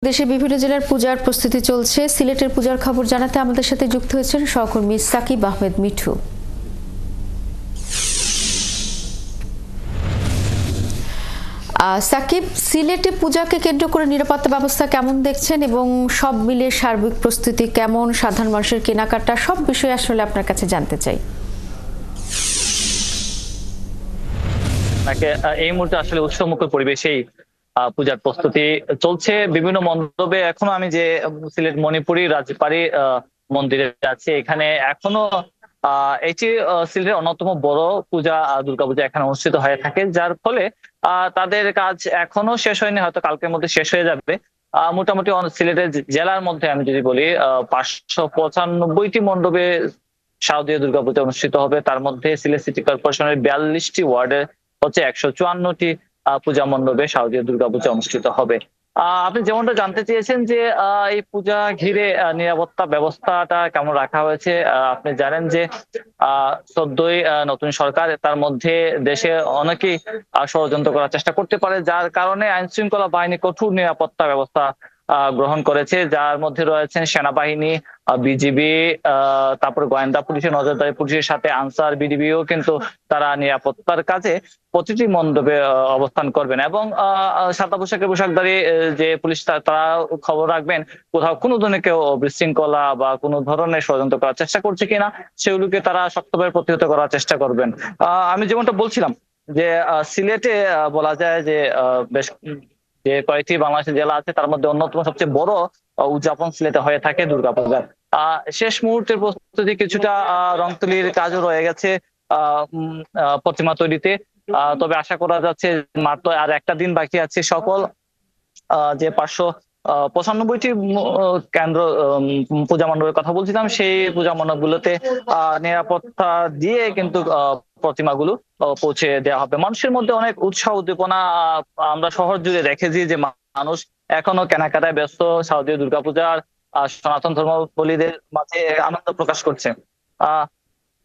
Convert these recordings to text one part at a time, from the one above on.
দেশের বিভিন্ন জেলার পূজার প্রস্তুতি চলছে। সিলেটের পূজার খবর জানাতে আমাদের সাথে যুক্ত হয়েছেন সহকর্মী সাকিব আহমেদ মিঠু। সাকিব, সিলেটে পূজাকে কেন্দ্র করে নিরাপত্তা ব্যবস্থা কেমন দেখছেন এবং সব মিলে সার্বিক প্রস্তুতি কেমন, সাধারণ মানুষের কেনাকাটা, সব বিষয়ে আসলে আপনার কাছে জানতে চাই। এই মুহূর্তে আসলে উৎসবমুখর পরিবেশেই পূজার প্রস্তুতি চলছে বিভিন্ন মণ্ডপে। এখনো আমি যে সিলেট মণিপুরি রাজবাড়ী মন্দিরে আছে, এখানে এখনো এটি সিলেটের অন্যতম বড় পূজা, দুর্গাপূজা এখানে অনুষ্ঠিত হয়ে থাকে, যার ফলে তাদের কাজ এখনো শেষ হয়নি, হয়তো কালকের মধ্যে শেষ হয়ে যাবে। মোটামুটি সিলেটের জেলার মধ্যে আমি যদি বলি 595টি মণ্ডপে শারদীয় দুর্গাপূজা অনুষ্ঠিত হবে। তার মধ্যে সিলেট সিটি কর্পোরেশনের 42টি ওয়ার্ডে হচ্ছে 154টি পূজা মণ্ডপে শারদীয় দুর্গাপূজা অনুষ্ঠিত হবে। আপনি যেমনটা জানতে চেয়েছেন যে এই পূজা ঘিরে নিরাপত্তা ব্যবস্থাটা কেমন রাখা হয়েছে। আপনি জানেন যে সদ্যই নতুন সরকার, তার মধ্যে দেশে অনেকেই ষড়যন্ত্র করার চেষ্টা করতে পারে, যার কারণে আইন শৃঙ্খলা বাহিনী কঠোর নিরাপত্তা ব্যবস্থা গ্রহণ করেছে, যার মধ্যে রয়েছেন সেনাবাহিনী, বিজিবি, তারপরে গোয়েন্দা পুলিশের, নজরদারি পুলিশের সাথে আনসার বিডিবিও কিন্তু তারা নিরাপত্তার কাজে প্রতিটি মণ্ডপে অবস্থান করবেন এবং সাদা পোশাকের পোশাকধারী যে পুলিশ তারা খবর রাখবেন কোথাও কোনো ধরনের কেউ বিশৃঙ্খলা বা কোনো ধরনের ষড়যন্ত্র করার চেষ্টা করছে কিনা, সেগুলোকে তারা শক্তভাবে প্রতিহত করার চেষ্টা করবেন। আমি যেমনটা বলছিলাম যে সিলেটে বলা যায় যে বেশ যে কয়েকটি বাংলাদেশের জেলা আছে, তার মধ্যে অন্যতম সবচেয়ে বড় উদযাপন সিলেটে হয়ে থাকে দুর্গাপূজার। শেষ মুহূর্তের প্রস্তুতি কিছুটা রংতুলির কাজও রয়ে গেছে প্রতিমা তৈরিতে। তবে আশা করা যাচ্ছে মাত্র আর একটা দিন বাকি আছে। সকল যে 595টি কেন্দ্র পূজা মণ্ডপের কথা বলছিলাম, সেই পূজা মণ্ডপগুলোতে নিরাপত্তা দিয়ে কিন্তু প্রতিমাগুলো পৌঁছে দেওয়া হবে। মানুষের মধ্যে অনেক উৎসাহ উদ্দীপনা আমরা শহর জুড়ে দেখেছি যে মানুষ এখনো কেনাকাটায় ব্যস্ত, শারদীয় দুর্গাপূজার সনাতন ধর্মাবলম্বীদের মাঝে আনন্দ প্রকাশ করছে।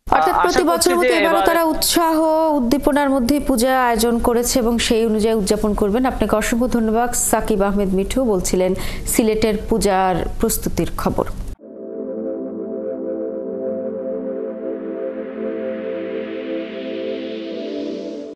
অর্থাৎ প্রতি বছরের মতো এবারও তারা উৎসাহ উদ্দীপনার মধ্যে পূজা আয়োজন করেছে এবং সেই অনুযায়ী উদযাপন করবেন। আপনাকে অসংখ্য ধন্যবাদ। সাকিব আহমেদ মিঠু বলছিলেন সিলেটের পূজার প্রস্তুতির খবর।